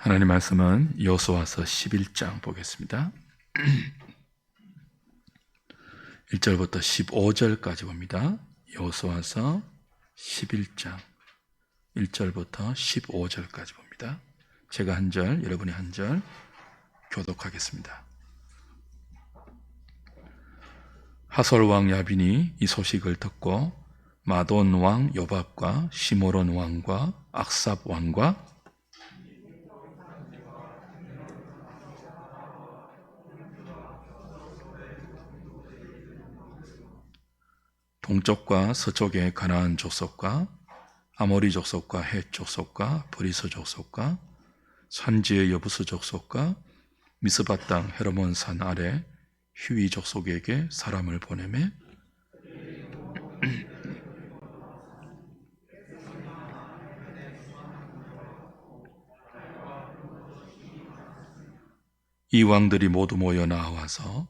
하나님 말씀은 여호수아서 11장 보겠습니다. 1절부터 15절까지 봅니다. 여호수아서 11장 1절부터 15절까지 봅니다. 제가 한 절, 여러분이 한 절 교독하겠습니다. 하솔 왕 야빈이 이 소식을 듣고 마돈 왕 요밥과 시므론 왕과 악삽 왕과 동쪽과 서쪽의 가나안 족속과 아모리 족속과 헷 족속과 브리스 족속과 산지의 여부스 족속과 미스바 땅 헤르몬 산 아래 휴이 족속에게 사람을 보내매 이 왕들이 모두 모여 나와서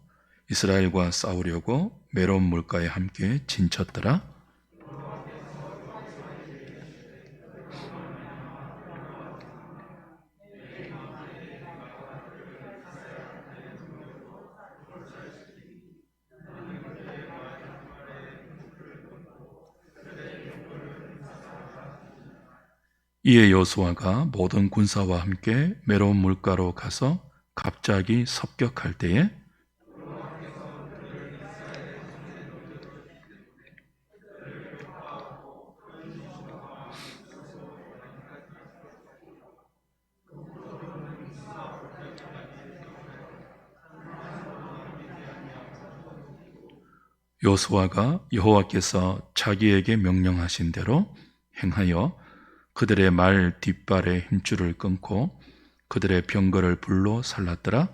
이스라엘과 싸우려고 메론 물가에 함께 진쳤더라. 이에 여호수아가 모든 군사와 함께 메론 물가로 가서 갑자기 섭격할 때에 여호수아가 여호와께서 자기에게 명령하신 대로 행하여 그들의 말 뒷발의 힘줄을 끊고 그들의 병거를 불로 살랐더라.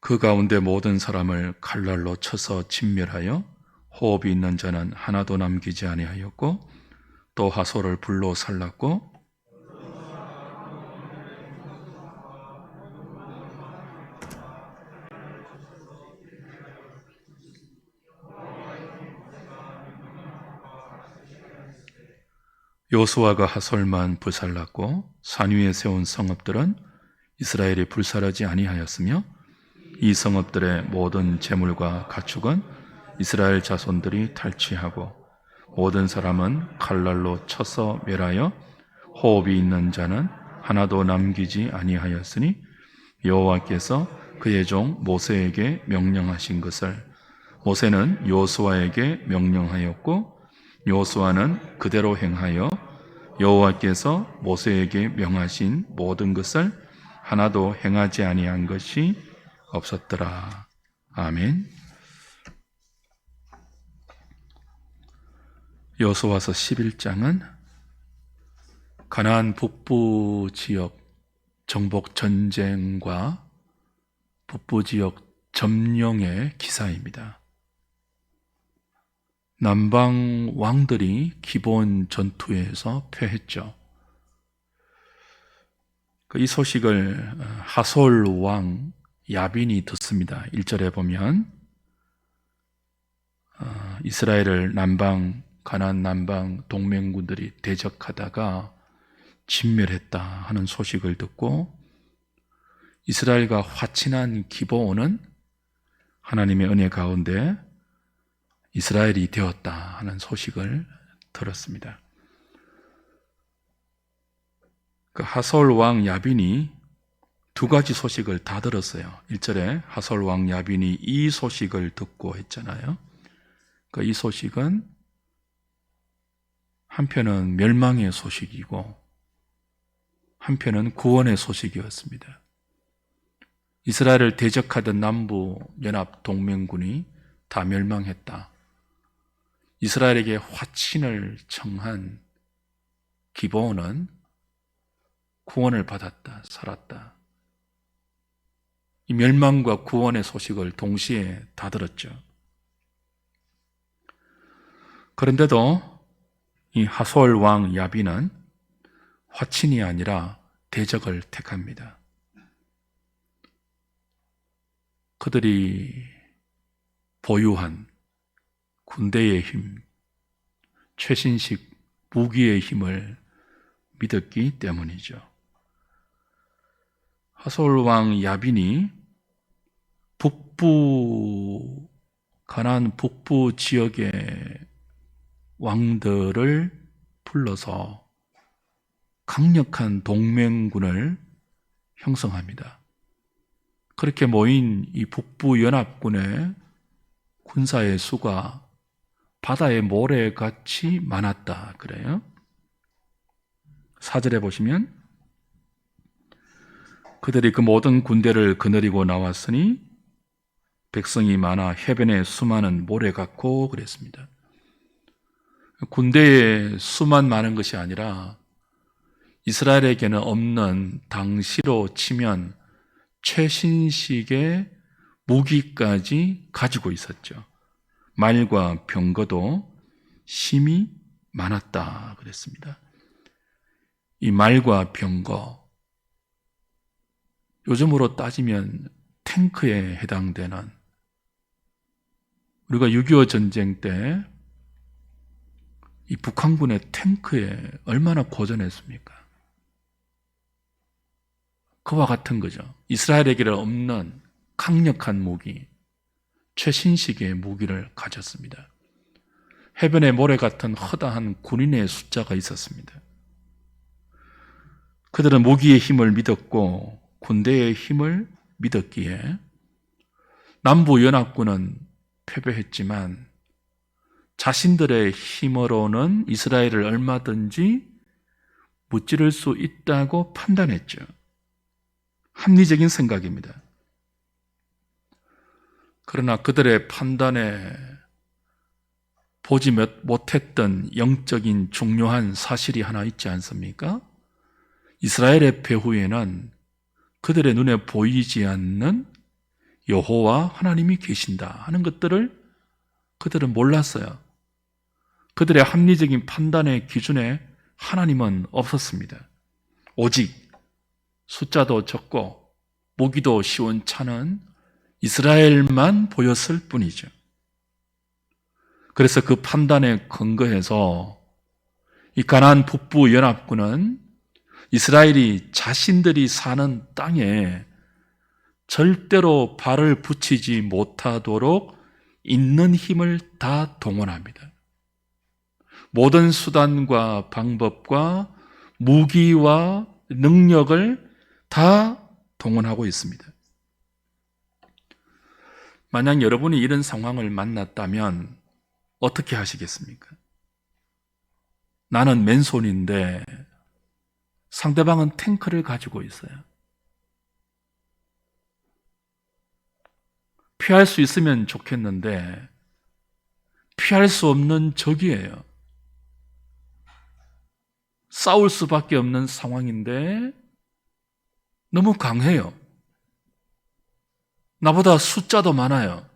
그 가운데 모든 사람을 칼날로 쳐서 진멸하여 호흡이 있는 자는 하나도 남기지 아니하였고 또 하솔을 불로 살랐고 여호수아가 하솔만 불살랐고 산 위에 세운 성읍들은 이스라엘이 불살하지 아니하였으며 이 성읍들의 모든 재물과 가축은 이스라엘 자손들이 탈취하고 모든 사람은 칼날로 쳐서 멸하여 호흡이 있는 자는 하나도 남기지 아니하였으니 여호와께서 그의 종 모세에게 명령하신 것을 모세는 여호수아에게 명령하였고 여호수아는 그대로 행하여 여호와께서 모세에게 명하신 모든 것을 하나도 행하지 아니한 것이 없었더라. 아멘. 여호수아서 11장은 가나안 북부 지역 정복 전쟁과 북부 지역 점령의 기사입니다. 남방 왕들이 기본 전투에서 패했죠. 이 소식을 하솔 왕 야빈이 듣습니다. 1절에 보면 이스라엘을 가나안 남방 동맹군들이 대적하다가 진멸했다 하는 소식을 듣고 이스라엘과 화친한 기브온은 하나님의 은혜 가운데 이스라엘이 되었다 하는 소식을 들었습니다. 그 하솔 왕 야빈이 두 가지 소식을 다 들었어요. 1절에 하솔 왕 야빈이 이 소식을 듣고 했잖아요. 이 소식은 한편은 멸망의 소식이고 한편은 구원의 소식이었습니다. 이스라엘을 대적하던 남부 연합 동맹군이 다 멸망했다. 이스라엘에게 화친을 청한 기브온은 구원을 받았다, 살았다. 이 멸망과 구원의 소식을 동시에 다 들었죠. 그런데도 이 하솔 왕 야빈은 화친이 아니라 대적을 택합니다. 그들이 보유한 군대의 힘, 최신식 무기의 힘을 믿었기 때문이죠. 하솔왕 야빈이 가나안 북부 지역의 왕들을 불러서 강력한 동맹군을 형성합니다. 그렇게 모인 이 북부 연합군의 군사의 수가 바다의 모래같이 많았다 그래요. 4절에 보시면 그들이 그 모든 군대를 거느리고 나왔으니 백성이 많아 해변에 수많은 모래 같고 그랬습니다. 군대의 수만 많은 것이 아니라 이스라엘에게는 없는 당시로 치면 최신식의 무기까지 가지고 있었죠. 말과 병거도 힘이 많았다 그랬습니다. 이 말과 병거, 요즘으로 따지면 탱크에 해당되는, 우리가 6.25 전쟁 때 이 북한군의 탱크에 얼마나 고전했습니까? 그와 같은 거죠. 이스라엘에게는 없는 강력한 무기, 최신식의 무기를 가졌습니다. 해변의 모래 같은 허다한 군인의 숫자가 있었습니다. 그들은 무기의 힘을 믿었고 군대의 힘을 믿었기에 남부연합군은 패배했지만 자신들의 힘으로는 이스라엘을 얼마든지 무찌를 수 있다고 판단했죠. 합리적인 생각입니다. 그러나 그들의 판단에 보지 못했던 영적인 중요한 사실이 하나 있지 않습니까? 이스라엘의 배후에는 그들의 눈에 보이지 않는 여호와 하나님이 계신다 하는 것들을 그들은 몰랐어요. 그들의 합리적인 판단의 기준에 하나님은 없었습니다. 오직 숫자도 적고 무기도 시원찮은 이스라엘만 보였을 뿐이죠. 그래서 그 판단에 근거해서 이 가나안 북부 연합군은 이스라엘이 자신들이 사는 땅에 절대로 발을 붙이지 못하도록 있는 힘을 다 동원합니다. 모든 수단과 방법과 무기와 능력을 다 동원하고 있습니다. 만약 여러분이 이런 상황을 만났다면 어떻게 하시겠습니까? 나는 맨손인데 상대방은 탱크를 가지고 있어요. 피할 수 있으면 좋겠는데 피할 수 없는 적이에요. 싸울 수밖에 없는 상황인데 너무 강해요. 나보다 숫자도 많아요.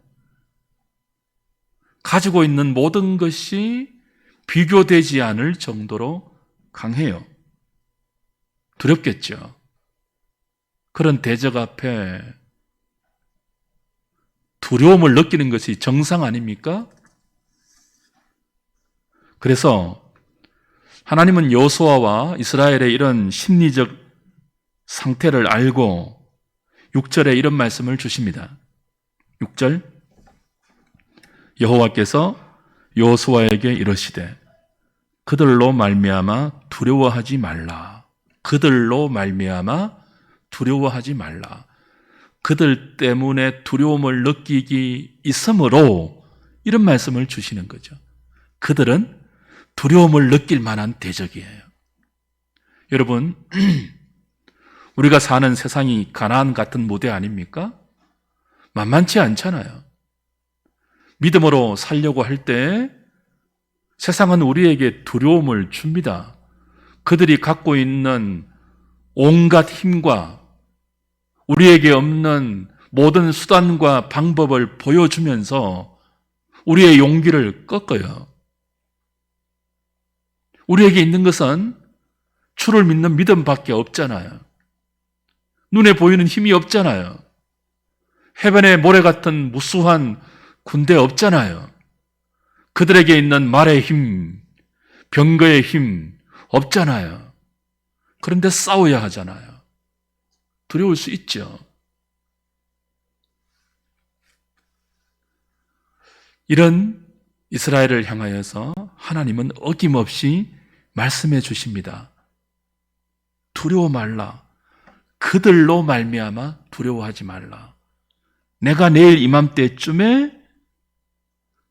가지고 있는 모든 것이 비교되지 않을 정도로 강해요. 두렵겠죠. 그런 대적 앞에 두려움을 느끼는 것이 정상 아닙니까? 그래서 하나님은 여호수아와 이스라엘의 이런 심리적 상태를 알고 6절에 이런 말씀을 주십니다. 6절 여호와께서 여호수아에게 이르시되 그들로 말미암아 두려워하지 말라. 그들로 말미암아 두려워하지 말라. 그들 때문에 두려움을 느끼기 있으므로 이런 말씀을 주시는 거죠. 그들은 두려움을 느낄 만한 대적이에요. 여러분, 우리가 사는 세상이 가나안 같은 무대 아닙니까? 만만치 않잖아요. 믿음으로 살려고 할 때 세상은 우리에게 두려움을 줍니다. 그들이 갖고 있는 온갖 힘과 우리에게 없는 모든 수단과 방법을 보여주면서 우리의 용기를 꺾어요. 우리에게 있는 것은 주를 믿는 믿음밖에 없잖아요. 눈에 보이는 힘이 없잖아요. 해변의 모래 같은 무수한 군대 없잖아요. 그들에게 있는 말의 힘, 병거의 힘 없잖아요. 그런데 싸워야 하잖아요. 두려울 수 있죠. 이런 이스라엘을 향하여서 하나님은 어김없이 말씀해 주십니다. 두려워 말라. 그들로 말미암아 두려워하지 말라. 내가 내일 이맘때쯤에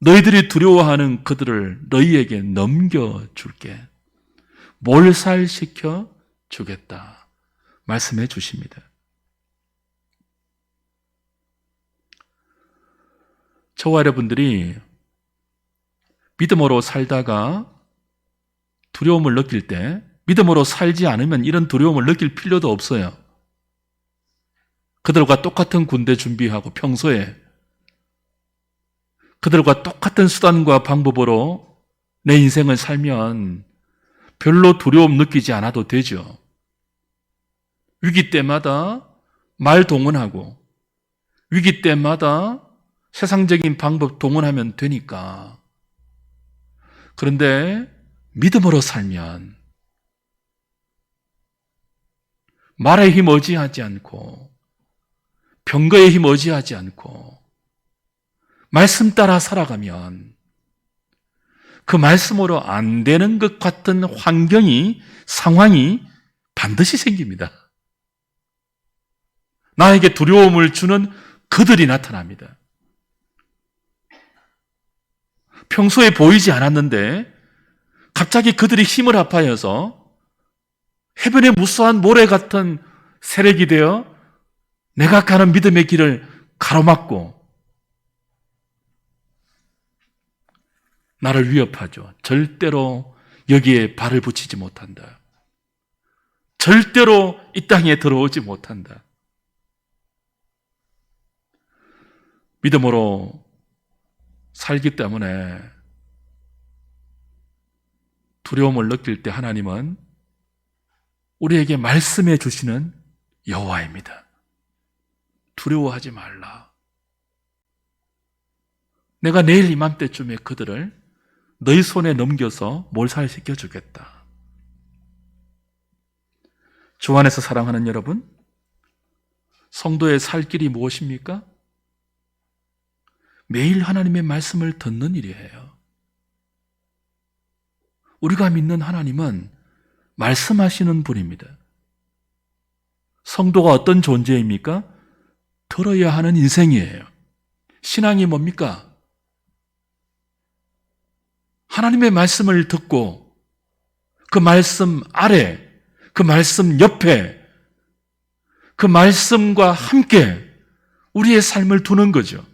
너희들이 두려워하는 그들을 너희에게 넘겨줄게. 몰살시켜 주겠다. 말씀해 주십니다. 저와 여러분들이 믿음으로 살다가 두려움을 느낄 때 믿음으로 살지 않으면 이런 두려움을 느낄 필요도 없어요. 그들과 똑같은 군대 준비하고 평소에 그들과 똑같은 수단과 방법으로 내 인생을 살면 별로 두려움 느끼지 않아도 되죠. 위기 때마다 말 동원하고 위기 때마다 세상적인 방법 동원하면 되니까. 그런데 믿음으로 살면 말의 힘 의지하지 않고 병거의 힘 의지하지 않고 말씀 따라 살아가면 그 말씀으로 안 되는 것 같은 환경이, 상황이 반드시 생깁니다. 나에게 두려움을 주는 그들이 나타납니다. 평소에 보이지 않았는데 갑자기 그들이 힘을 합하여서 해변에 무수한 모래 같은 세력이 되어 내가 가는 믿음의 길을 가로막고 나를 위협하죠. 절대로 여기에 발을 붙이지 못한다. 절대로 이 땅에 들어오지 못한다. 믿음으로 살기 때문에 두려움을 느낄 때 하나님은 우리에게 말씀해 주시는 여호와입니다. 두려워하지 말라. 내가 내일 이맘때쯤에 그들을 너희 손에 넘겨서 몰살시켜 주겠다. 주 안에서 사랑하는 여러분, 성도의 살 길이 무엇입니까? 매일 하나님의 말씀을 듣는 일이에요. 우리가 믿는 하나님은 말씀하시는 분입니다. 성도가 어떤 존재입니까? 들어야 하는 인생이에요. 신앙이 뭡니까? 하나님의 말씀을 듣고 그 말씀 아래, 그 말씀 옆에, 그 말씀과 함께 우리의 삶을 두는 거죠.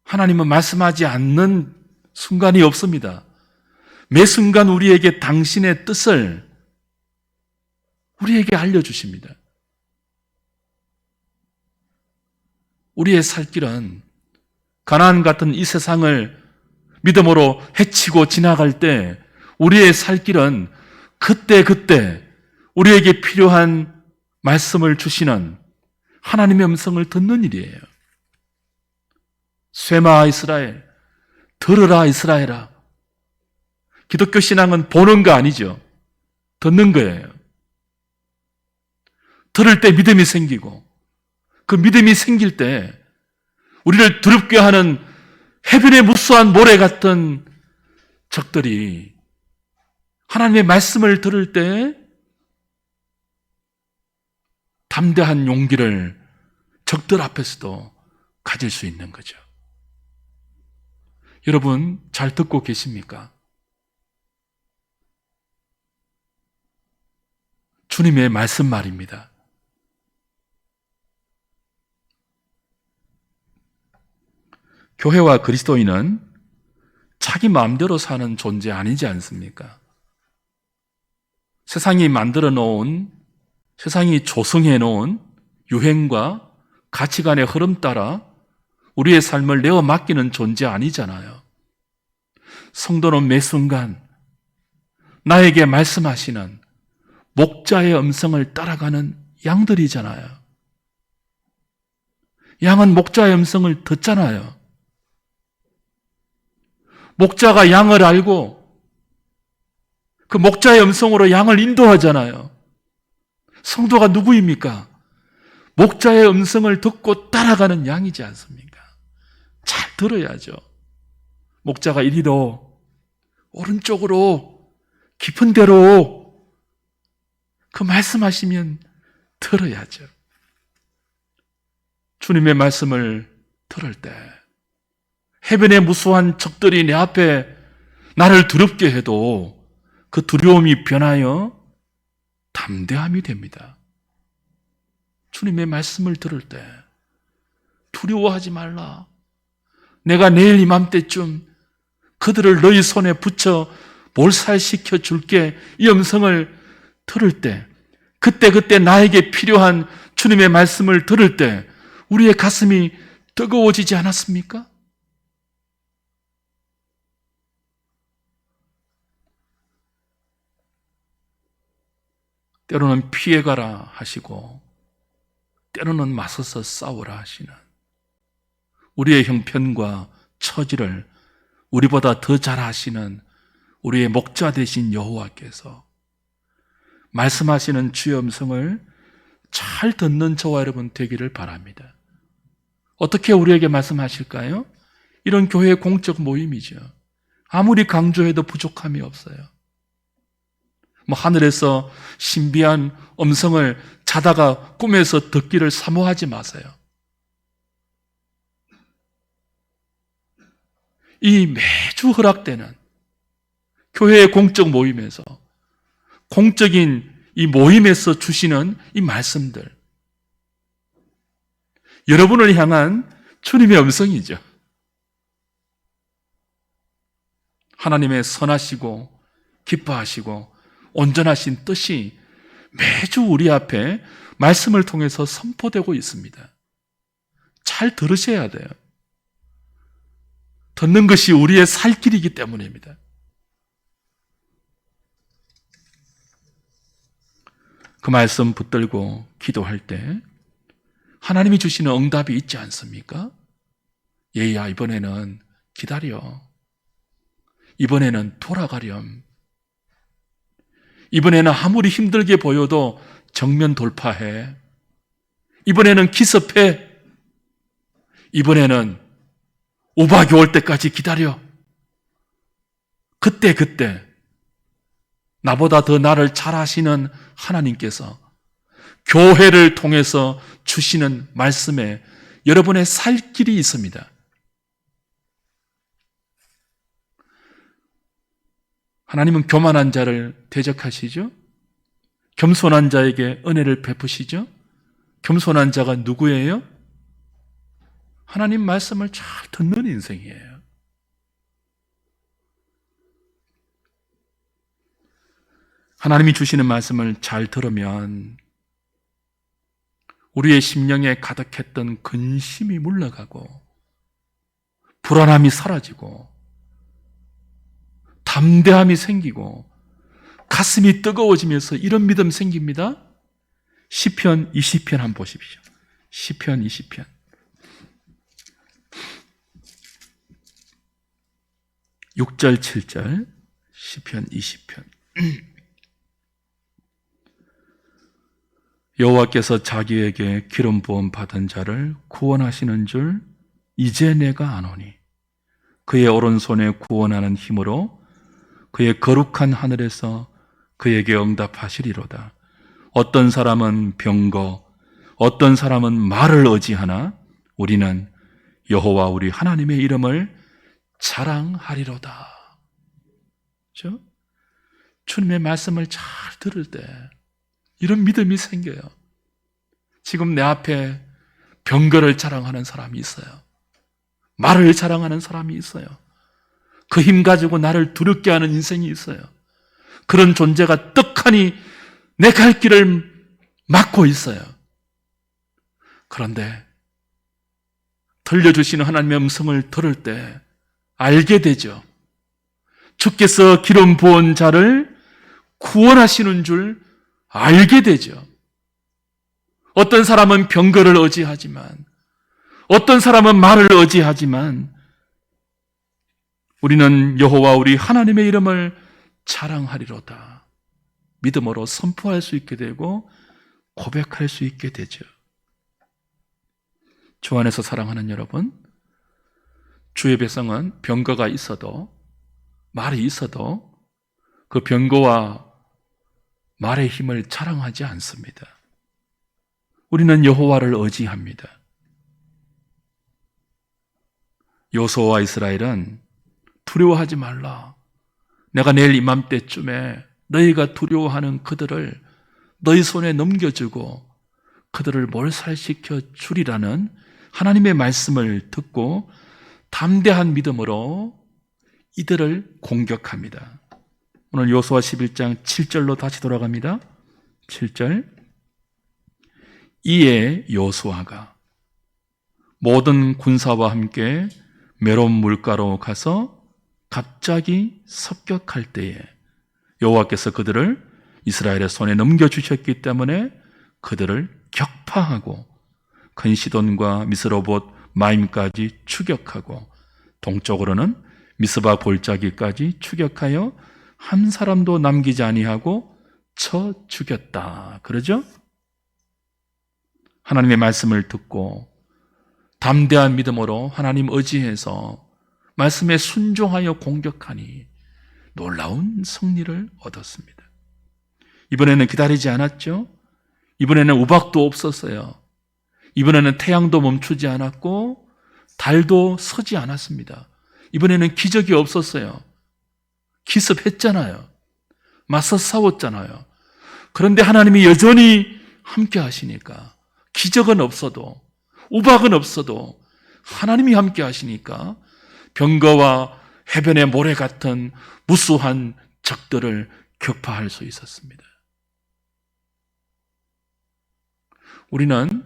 하나님은 말씀하지 않는 순간이 없습니다. 매 순간 우리에게 당신의 뜻을 우리에게 알려주십니다. 우리의 살 길은 가나안 같은 이 세상을 믿음으로 헤치고 지나갈 때 우리의 살 길은 그때그때 우리에게 필요한 말씀을 주시는 하나님의 음성을 듣는 일이에요. 쇠마 이스라엘, 들으라 이스라엘아. 기독교 신앙은 보는 거 아니죠. 듣는 거예요. 들을 때 믿음이 생기고 그 믿음이 생길 때 우리를 두렵게 하는 해변의 무수한 모래 같은 적들이 하나님의 말씀을 들을 때 담대한 용기를 적들 앞에서도 가질 수 있는 거죠. 여러분 잘 듣고 계십니까? 주님의 말씀 말입니다. 교회와 그리스도인은 자기 마음대로 사는 존재 아니지 않습니까? 세상이 만들어 놓은, 세상이 조성해 놓은 유행과 가치관의 흐름 따라 우리의 삶을 내어 맡기는 존재 아니잖아요. 성도는 매 순간 나에게 말씀하시는 목자의 음성을 따라가는 양들이잖아요. 양은 목자의 음성을 듣잖아요. 목자가 양을 알고 그 목자의 음성으로 양을 인도하잖아요. 성도가 누구입니까? 목자의 음성을 듣고 따라가는 양이지 않습니까? 잘 들어야죠. 목자가 이리로, 오른쪽으로, 깊은 데로 그 말씀하시면 들어야죠. 주님의 말씀을 들을 때 해변의 무수한 적들이 내 앞에 나를 두렵게 해도 그 두려움이 변하여 담대함이 됩니다. 주님의 말씀을 들을 때 두려워하지 말라. 내가 내일 이맘때쯤 그들을 너희 손에 붙여 몰살시켜 줄게. 이 음성을 들을 때, 그때 나에게 필요한 주님의 말씀을 들을 때 우리의 가슴이 뜨거워지지 않았습니까? 때로는 피해가라 하시고 때로는 맞서서 싸우라 하시는 우리의 형편과 처지를 우리보다 더 잘 아시는 우리의 목자 되신 여호와께서 말씀하시는 주의 음성을 잘 듣는 저와 여러분 되기를 바랍니다. 어떻게 우리에게 말씀하실까요? 이런 교회의 공적 모임이죠. 아무리 강조해도 부족함이 없어요. 하늘에서 신비한 음성을 자다가 꿈에서 듣기를 사모하지 마세요. 이 매주 허락되는 교회의 공적 모임에서, 공적인 이 모임에서 주시는 이 말씀들, 여러분을 향한 주님의 음성이죠. 하나님의 선하시고 기뻐하시고 온전하신 뜻이 매주 우리 앞에 말씀을 통해서 선포되고 있습니다. 잘 들으셔야 돼요. 듣는 것이 우리의 살 길이기 때문입니다. 그 말씀 붙들고 기도할 때 하나님이 주시는 응답이 있지 않습니까? 얘야, 이번에는 기다려. 이번에는 돌아가렴. 이번에는 아무리 힘들게 보여도 정면 돌파해. 이번에는 기습해. 이번에는 우박이 올 때까지 기다려. 그때 나보다 더 나를 잘 아시는 하나님께서 교회를 통해서 주시는 말씀에 여러분의 살 길이 있습니다. 하나님은 교만한 자를 대적하시죠? 겸손한 자에게 은혜를 베푸시죠? 겸손한 자가 누구예요? 하나님 말씀을 잘 듣는 인생이에요. 하나님이 주시는 말씀을 잘 들으면 우리의 심령에 가득했던 근심이 물러가고 불안함이 사라지고 담대함이 생기고 가슴이 뜨거워지면서 이런 믿음 생깁니다. 시편 20편 한번 보십시오. 시편 20편. (6절) (7절) 시편 20편. 여호와께서 자기에게 기름 부음 받은 자를 구원하시는 줄 이제 내가 아노니 그의 오른손에 구원하는 힘으로 그의 거룩한 하늘에서 그에게 응답하시리로다. 어떤 사람은 병거, 어떤 사람은 말을 의지하나 우리는 여호와 우리 하나님의 이름을 자랑하리로다. 그렇죠? 주님의 말씀을 잘 들을 때 이런 믿음이 생겨요. 지금 내 앞에 병거를 자랑하는 사람이 있어요. 말을 자랑하는 사람이 있어요. 그 힘 가지고 나를 두렵게 하는 인생이 있어요. 그런 존재가 떡하니 내 갈 길을 막고 있어요. 그런데 들려주시는 하나님의 음성을 들을 때 알게 되죠. 주께서 기름 부은 자를 구원하시는 줄 알게 되죠. 어떤 사람은 병거를 의지하지만 어떤 사람은 말을 의지하지만 우리는 여호와 우리 하나님의 이름을 자랑하리로다. 믿음으로 선포할 수 있게 되고 고백할 수 있게 되죠. 주 안에서 사랑하는 여러분, 주의 백성은 병거가 있어도, 말이 있어도 그 병거와 말의 힘을 자랑하지 않습니다. 우리는 여호와를 의지합니다. 여호수아와 이스라엘은 두려워하지 말라. 내가 내일 이맘때쯤에 너희가 두려워하는 그들을 너희 손에 넘겨주고 그들을 몰살시켜 주리라는 하나님의 말씀을 듣고 담대한 믿음으로 이들을 공격합니다. 오늘 여호수아 11장 7절로 다시 돌아갑니다. 7절. 이에 여호수아가 모든 군사와 함께 메론 물가로 가서 갑자기 습격할 때에 여호와께서 그들을 이스라엘의 손에 넘겨주셨기 때문에 그들을 격파하고 큰 시돈과 미스로봇 마임까지 추격하고 동쪽으로는 미스바 골짜기까지 추격하여 한 사람도 남기지 아니하고 쳐 죽였다. 그러죠? 하나님의 말씀을 듣고 담대한 믿음으로 하나님 의지해서 말씀에 순종하여 공격하니 놀라운 승리를 얻었습니다. 이번에는 기다리지 않았죠? 이번에는 우박도 없었어요. 이번에는 태양도 멈추지 않았고 달도 서지 않았습니다. 이번에는 기적이 없었어요. 기습했잖아요. 맞서 싸웠잖아요. 그런데 하나님이 여전히 함께 하시니까 기적은 없어도 우박은 없어도 하나님이 함께 하시니까 병거와 해변의 모래 같은 무수한 적들을 격파할 수 있었습니다. 우리는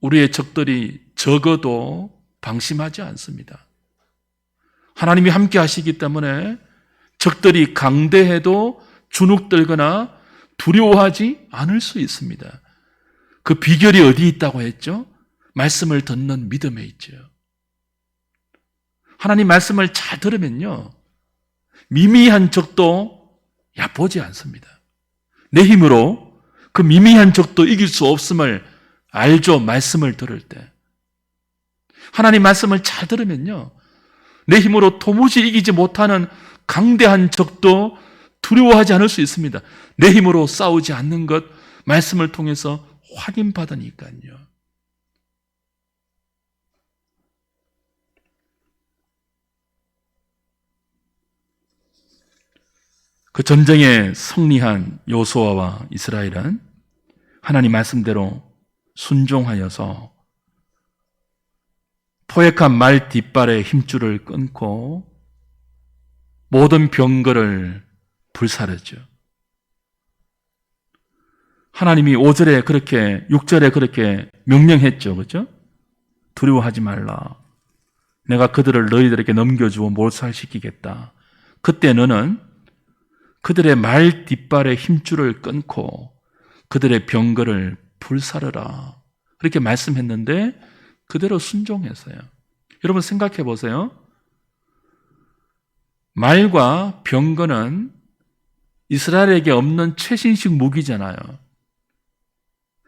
우리의 적들이 적어도 방심하지 않습니다. 하나님이 함께 하시기 때문에 적들이 강대해도 주눅들거나 두려워하지 않을 수 있습니다. 그 비결이 어디 있다고 했죠? 말씀을 듣는 믿음에 있죠. 하나님 말씀을 잘 들으면요, 미미한 적도 얕보지 않습니다. 내 힘으로 그 미미한 적도 이길 수 없음을 알죠. 말씀을 들을 때 하나님 말씀을 잘 들으면요, 내 힘으로 도무지 이기지 못하는 강대한 적도 두려워하지 않을 수 있습니다. 내 힘으로 싸우지 않는 것 말씀을 통해서 확인받으니까요. 그 전쟁에 승리한 여호수아와 이스라엘은 하나님 말씀대로 순종하여서 포획한 말 뒷발의 힘줄을 끊고 모든 병거를 불사르죠. 하나님이 5절에 그렇게 6절에 그렇게 명령했죠. 그렇죠? 두려워하지 말라. 내가 그들을 너희들에게 넘겨주어 몰살시키겠다. 그때 너는 그들의 말 뒷발의 힘줄을 끊고 그들의 병거를 불사르라. 그렇게 말씀했는데 그대로 순종했어요. 여러분 생각해 보세요. 말과 병거는 이스라엘에게 없는 최신식 무기잖아요.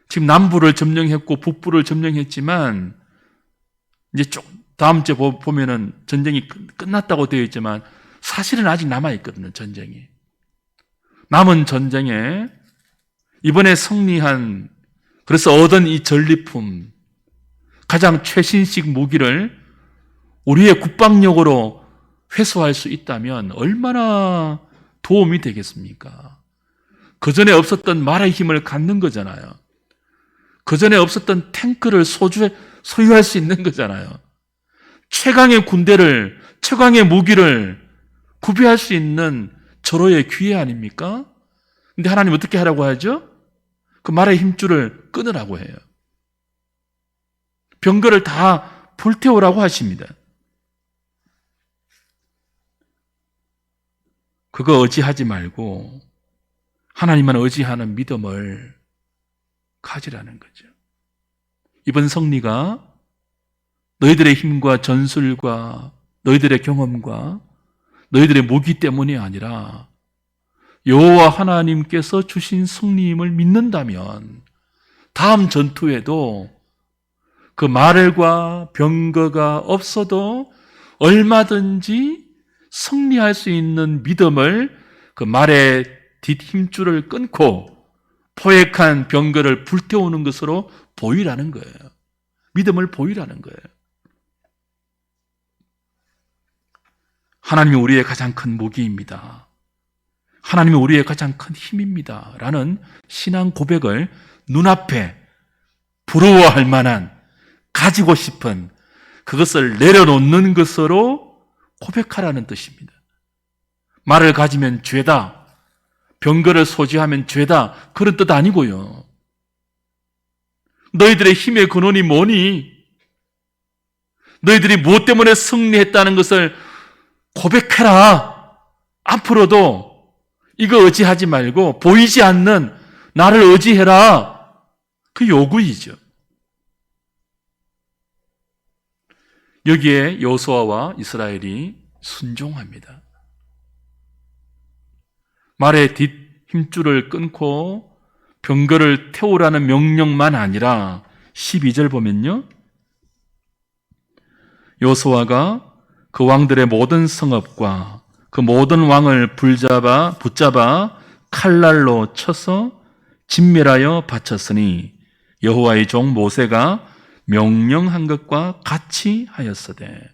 지금 남부를 점령했고 북부를 점령했지만 이제 다음 주에 보면은 전쟁이 끝났다고 되어 있지만 사실은 아직 남아있거든요. 전쟁이. 남은 전쟁에 이번에 승리한, 그래서 얻은 이 전리품, 가장 최신식 무기를 우리의 국방력으로 회수할 수 있다면 얼마나 도움이 되겠습니까? 그 전에 없었던 말의 힘을 갖는 거잖아요. 그 전에 없었던 탱크를 소유할 수 있는 거잖아요. 최강의 군대를, 최강의 무기를 구비할 수 있는 절호의 기회 아닙니까? 근데 하나님 어떻게 하라고 하죠? 그 말의 힘줄을 끊으라고 해요. 병거를 다 불태우라고 하십니다. 그거 의지하지 말고 하나님만 의지하는 믿음을 가지라는 거죠. 이번 승리가 너희들의 힘과 전술과 너희들의 경험과 너희들의 무기 때문이 아니라 여호와 하나님께서 주신 승리임을 믿는다면 다음 전투에도 그 말과 병거가 없어도 얼마든지 승리할 수 있는 믿음을 그 말의 뒷힘줄을 끊고 포획한 병거를 불태우는 것으로 보이라는 거예요. 믿음을 보이라는 거예요. 하나님이 우리의 가장 큰 무기입니다. 하나님이 우리의 가장 큰 힘입니다. 라는 신앙 고백을 눈앞에 부러워할 만한, 가지고 싶은 그것을 내려놓는 것으로 고백하라는 뜻입니다. 말을 가지면 죄다, 병거를 소지하면 죄다, 그런 뜻 아니고요. 너희들의 힘의 근원이 뭐니? 너희들이 무엇 때문에 승리했다는 것을 고백해라. 앞으로도 이거 의지하지 말고 보이지 않는 나를 의지해라. 그 요구이죠. 여기에 여호수아와 이스라엘이 순종합니다. 말의 뒷 힘줄을 끊고 병거를 태우라는 명령만 아니라 12절 보면요, 여호수아가 그 왕들의 모든 성읍과 그 모든 왕을 붙잡아 칼날로 쳐서 진멸하여 바쳤으니 여호와의 종 모세가 명령한 것과 같이 하였으되,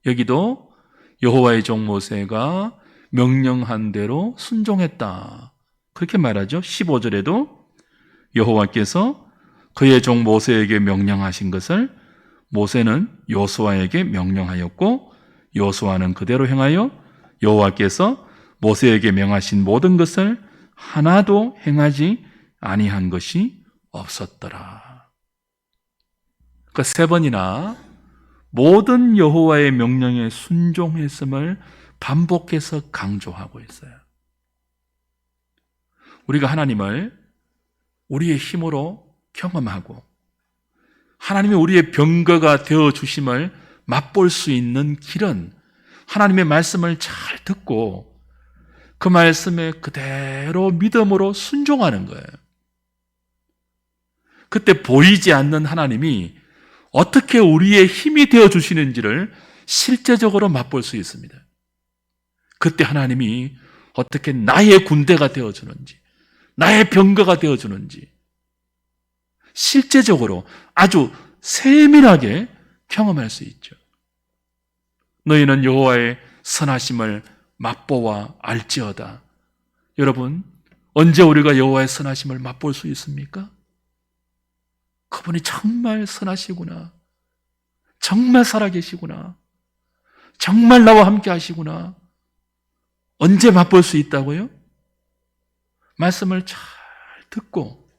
여기도 여호와의 종 모세가 명령한 대로 순종했다, 그렇게 말하죠. 15절에도 여호와께서 그의 종 모세에게 명령하신 것을 모세는 여호수아에게 명령하였고 여호수아는 그대로 행하여 여호와께서 모세에게 명하신 모든 것을 하나도 행하지 아니한 것이 없었더라. 그 세 번이나 모든 여호와의 명령에 순종했음을 반복해서 강조하고 있어요. 우리가 하나님을 우리의 힘으로 경험하고 하나님이 우리의 병거가 되어 주심을 맛볼 수 있는 길은 하나님의 말씀을 잘 듣고 그 말씀에 그대로 믿음으로 순종하는 거예요. 그때 보이지 않는 하나님이 어떻게 우리의 힘이 되어 주시는지를 실제적으로 맛볼 수 있습니다. 그때 하나님이 어떻게 나의 군대가 되어 주는지, 나의 병거가 되어 주는지 실제적으로 아주 세밀하게 경험할 수 있죠. 너희는 여호와의 선하심을 맛보아 알지어다. 여러분, 언제 우리가 여호와의 선하심을 맛볼 수 있습니까? 그분이 정말 선하시구나, 정말 살아계시구나, 정말 나와 함께 하시구나. 언제 맛볼 수 있다고요? 말씀을 잘 듣고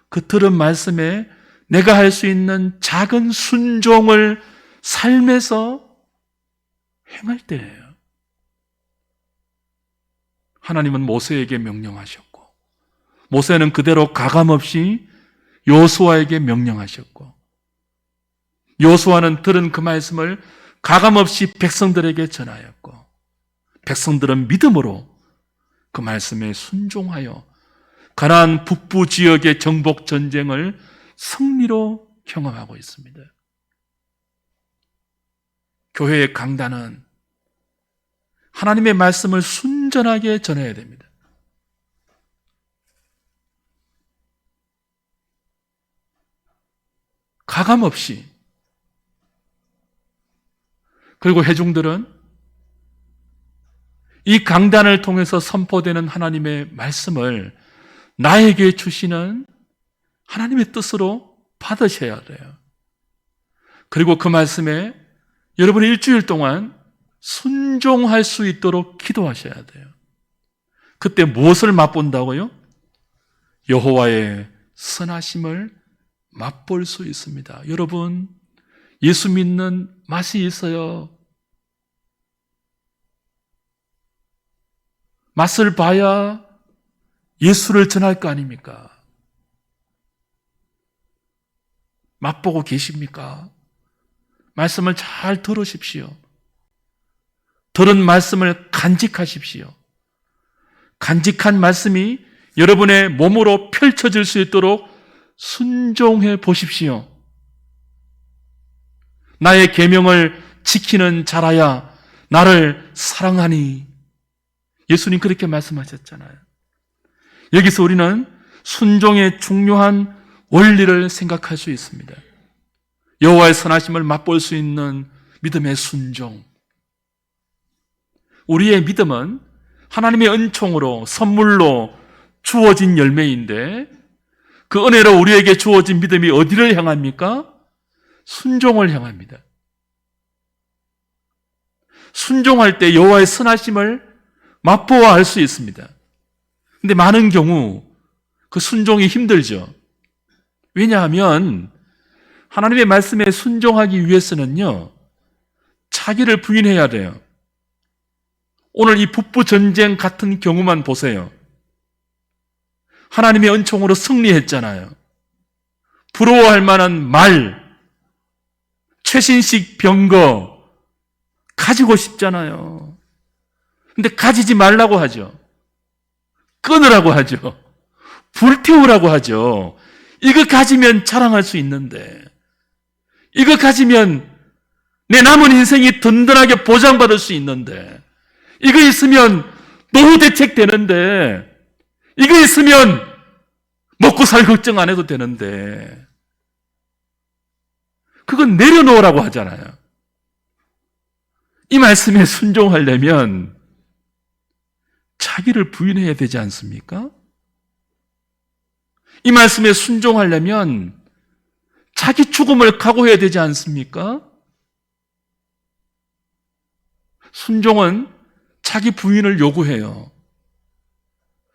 그 들은 말씀에 내가 할 수 있는 작은 순종을 삶에서 행할 때예요. 하나님은 모세에게 명령하셨고 모세는 그대로 가감없이 여호수아에게 명령하셨고 여호수아는 들은 그 말씀을 가감없이 백성들에게 전하였고 백성들은 믿음으로 그 말씀에 순종하여 가나안 북부 지역의 정복 전쟁을 승리로 경험하고 있습니다. 교회의 강단은 하나님의 말씀을 순전하게 전해야 됩니다. 가감없이. 그리고 회중들은 이 강단을 통해서 선포되는 하나님의 말씀을 나에게 주시는 하나님의 뜻으로 받으셔야 돼요. 그리고 그 말씀에 여러분이 일주일 동안 순종할 수 있도록 기도하셔야 돼요. 그때 무엇을 맛본다고요? 여호와의 선하심을 맛볼 수 있습니다. 여러분, 예수 믿는 맛이 있어요. 맛을 봐야 예수를 전할 거 아닙니까? 맛보고 계십니까? 말씀을 잘 들으십시오. 들은 말씀을 간직하십시오. 간직한 말씀이 여러분의 몸으로 펼쳐질 수 있도록 순종해 보십시오. 나의 계명을 지키는 자라야 나를 사랑하니. 예수님 그렇게 말씀하셨잖아요. 여기서 우리는 순종의 중요한 원리를 생각할 수 있습니다. 여호와의 선하심을 맛볼 수 있는 믿음의 순종. 우리의 믿음은 하나님의 은총으로 선물로 주어진 열매인데 그 은혜로 우리에게 주어진 믿음이 어디를 향합니까? 순종을 향합니다. 순종할 때 여호와의 선하심을 맛보아 알 수 있습니다. 근데 많은 경우 그 순종이 힘들죠. 왜냐하면 하나님의 말씀에 순종하기 위해서는요, 자기를 부인해야 돼요. 오늘 이 북부 전쟁 같은 경우만 보세요. 하나님의 은총으로 승리했잖아요. 부러워할 만한 말, 최신식 병거 가지고 싶잖아요. 근데 가지지 말라고 하죠. 끊으라고 하죠. 불태우라고 하죠. 이거 가지면 자랑할 수 있는데, 이거 가지면 내 남은 인생이 든든하게 보장받을 수 있는데, 이거 있으면 노후 대책 되는데, 이거 있으면 먹고 살 걱정 안 해도 되는데, 그건 내려놓으라고 하잖아요. 이 말씀에 순종하려면 자기를 부인해야 되지 않습니까? 이 말씀에 순종하려면 자기 죽음을 각오해야 되지 않습니까? 순종은 자기 부인을 요구해요.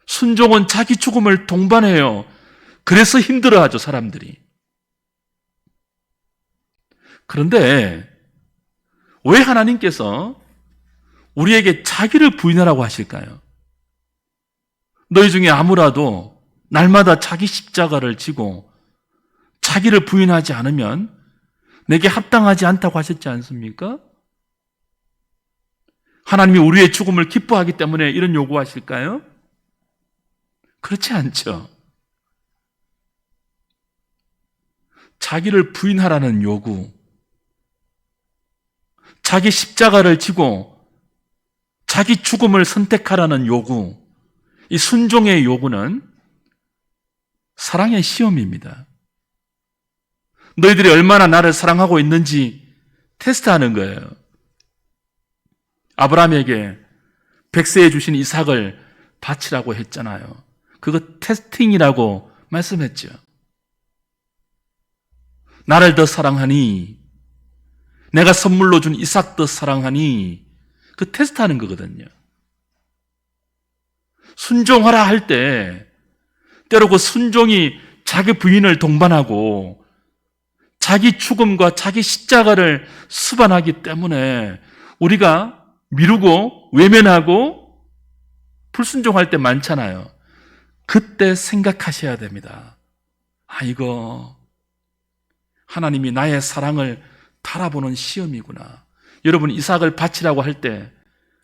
순종은 자기 죽음을 동반해요. 그래서 힘들어하죠, 사람들이. 그런데 왜 하나님께서 우리에게 자기를 부인하라고 하실까요? 너희 중에 아무라도 날마다 자기 십자가를 지고 자기를 부인하지 않으면 내게 합당하지 않다고 하셨지 않습니까? 하나님이 우리의 죽음을 기뻐하기 때문에 이런 요구하실까요? 그렇지 않죠. 자기를 부인하라는 요구, 자기 십자가를 지고 자기 죽음을 선택하라는 요구, 이 순종의 요구는 사랑의 시험입니다. 너희들이 얼마나 나를 사랑하고 있는지 테스트하는 거예요. 아브라함에게 백세에 주신 이삭을 바치라고 했잖아요. 그거 테스팅이라고 말씀했죠. 나를 더 사랑하니, 내가 선물로 준 이삭 더 사랑하니, 그 테스트하는 거거든요. 순종하라 할 때 때로 그 순종이 자기 부인을 동반하고 자기 죽음과 자기 십자가를 수반하기 때문에 우리가 미루고 외면하고 불순종할 때 많잖아요. 그때 생각하셔야 됩니다. 아, 이거 하나님이 나의 사랑을 달아보는 시험이구나. 여러분, 이삭을 바치라고 할 때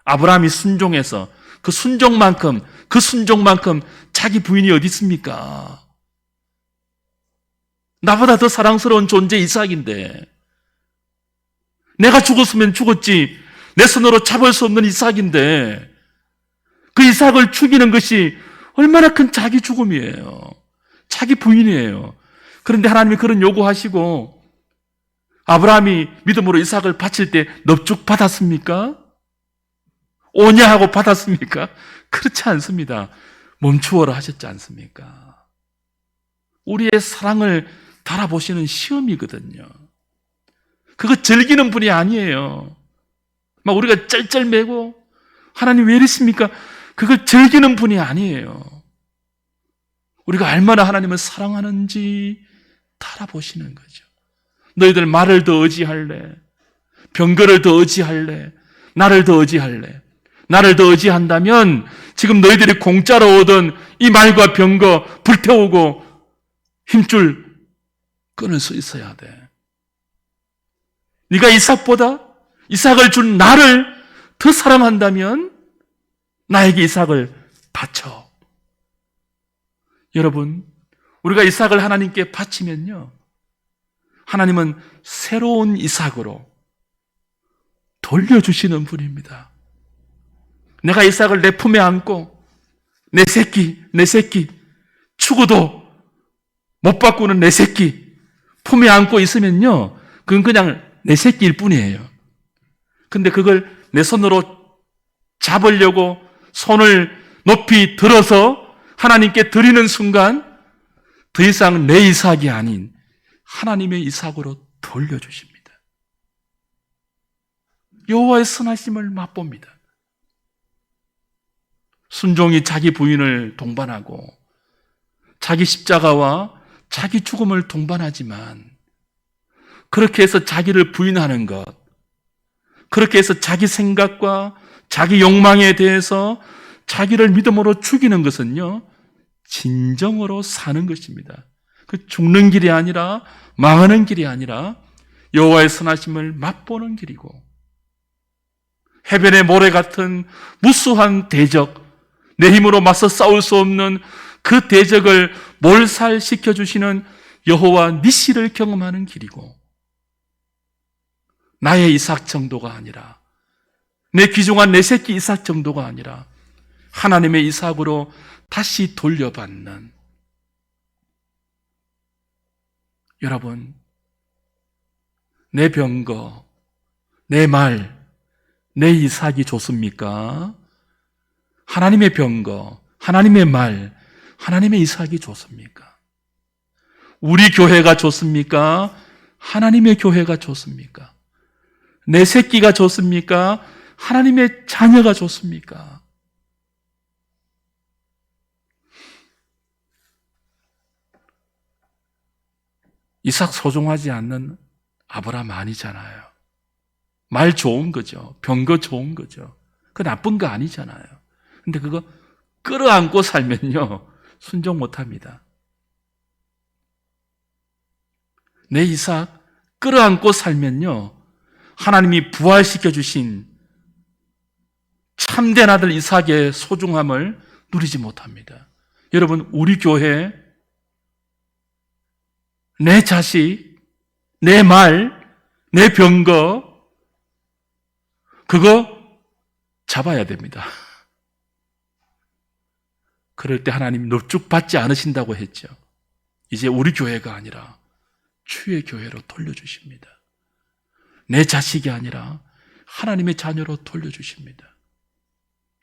아브라함이 순종해서 그 순종만큼 자기 부인이 어디 있습니까? 나보다 더 사랑스러운 존재 이삭인데, 내가 죽었으면 죽었지 내 손으로 잡을 수 없는 이삭인데, 그 이삭을 죽이는 것이 얼마나 큰 자기 죽음이에요. 자기 부인이에요. 그런데 하나님이 그런 요구하시고 아브라함이 믿음으로 이삭을 바칠 때 넙죽 받았습니까? 오냐 하고 받았습니까? 그렇지 않습니다. 멈추어라 하셨지 않습니까? 우리의 사랑을 달아보시는 시험이거든요. 그거 즐기는 분이 아니에요. 막 우리가 쩔쩔매고 하나님 왜 이러십니까? 그걸 즐기는 분이 아니에요. 우리가 얼마나 하나님을 사랑하는지 달아보시는 거죠. 너희들 말을 더 의지할래? 병거를 더 의지할래? 나를 더 의지할래? 나를 더 의지한다면 지금 너희들이 공짜로 얻은 이 말과 병거 불태우고 힘줄 끊을 수 있어야 돼. 네가 이삭을 준 나를 더 사랑한다면 나에게 이삭을 바쳐. 여러분, 우리가 이삭을 하나님께 바치면요, 하나님은 새로운 이삭으로 돌려주시는 분입니다. 내가 이삭을 내 품에 안고 내 새끼 추구도 못 바꾸는 내 새끼 품에 안고 있으면요, 그건 그냥 내 새끼일 뿐이에요. 근데 그걸 내 손으로 잡으려고 손을 높이 들어서 하나님께 드리는 순간 더 이상 내 이삭이 아닌 하나님의 이삭으로 돌려주십니다. 여호와의 선하심을 맛봅니다. 순종이 자기 부인을 동반하고 자기 십자가와 자기 죽음을 동반하지만, 그렇게 해서 자기를 부인하는 것, 그렇게 해서 자기 생각과 자기 욕망에 대해서 자기를 믿음으로 죽이는 것은요, 진정으로 사는 것입니다. 그 죽는 길이 아니라, 망하는 길이 아니라 여호와의 선하심을 맛보는 길이고, 해변의 모래 같은 무수한 대적, 내 힘으로 맞서 싸울 수 없는 그 대적을 몰살시켜 주시는 여호와 니시를 경험하는 길이고, 나의 이삭 정도가 아니라, 내 귀중한 내 새끼 이삭 정도가 아니라 하나님의 이삭으로 다시 돌려받는, 여러분, 내 병거, 내 말, 내 이삭이 좋습니까? 하나님의 병거, 하나님의 말, 하나님의 이삭이 좋습니까? 우리 교회가 좋습니까? 하나님의 교회가 좋습니까? 내 새끼가 좋습니까? 하나님의 자녀가 좋습니까? 이삭 소중하지 않는 아브라함 아니잖아요. 말 좋은 거죠. 병거 좋은 거죠. 그 나쁜 거 아니잖아요. 근데 그거 끌어안고 살면요, 순종 못합니다. 내 이삭 끌어안고 살면요, 하나님이 부활시켜 주신 참된 아들 이삭의 소중함을 누리지 못합니다. 여러분, 우리 교회, 내 자식, 내 말, 내 병거, 그거 잡아야 됩니다. 그럴 때 하나님 넙죽받지 않으신다고 했죠. 이제 우리 교회가 아니라 주의 교회로 돌려주십니다. 내 자식이 아니라 하나님의 자녀로 돌려주십니다.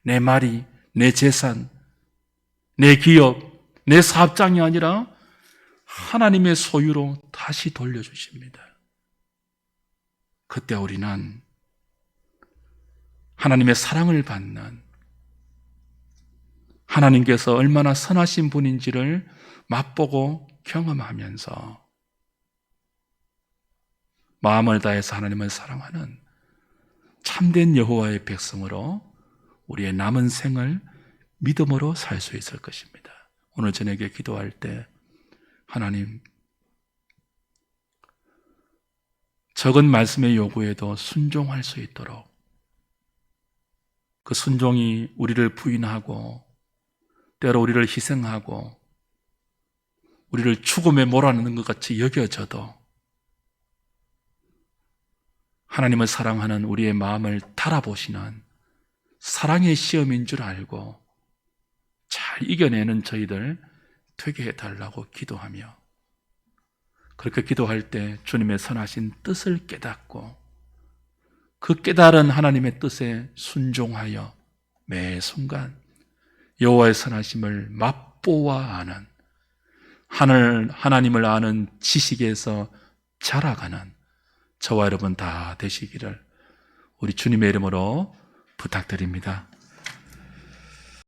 내 말이, 내 재산, 내 기업, 내 사업장이 아니라 하나님의 소유로 다시 돌려주십니다. 그때 우리는 하나님의 사랑을 받는, 하나님께서 얼마나 선하신 분인지를 맛보고 경험하면서 마음을 다해서 하나님을 사랑하는 참된 여호와의 백성으로 우리의 남은 생을 믿음으로 살 수 있을 것입니다. 오늘 저녁에 기도할 때, 하나님, 적은 말씀의 요구에도 순종할 수 있도록, 그 순종이 우리를 부인하고 때로 우리를 희생하고 우리를 죽음에 몰아넣는 것 같이 여겨져도 하나님을 사랑하는 우리의 마음을 달아보시는 사랑의 시험인 줄 알고 잘 이겨내는 저희들 되게 해달라고 기도하며, 그렇게 기도할 때 주님의 선하신 뜻을 깨닫고 그 깨달은 하나님의 뜻에 순종하여 매 순간 여호와의 선하심을 맛보아 아는, 하나님을 아는 지식에서 자라가는 저와 여러분 다 되시기를 우리 주님의 이름으로 부탁드립니다.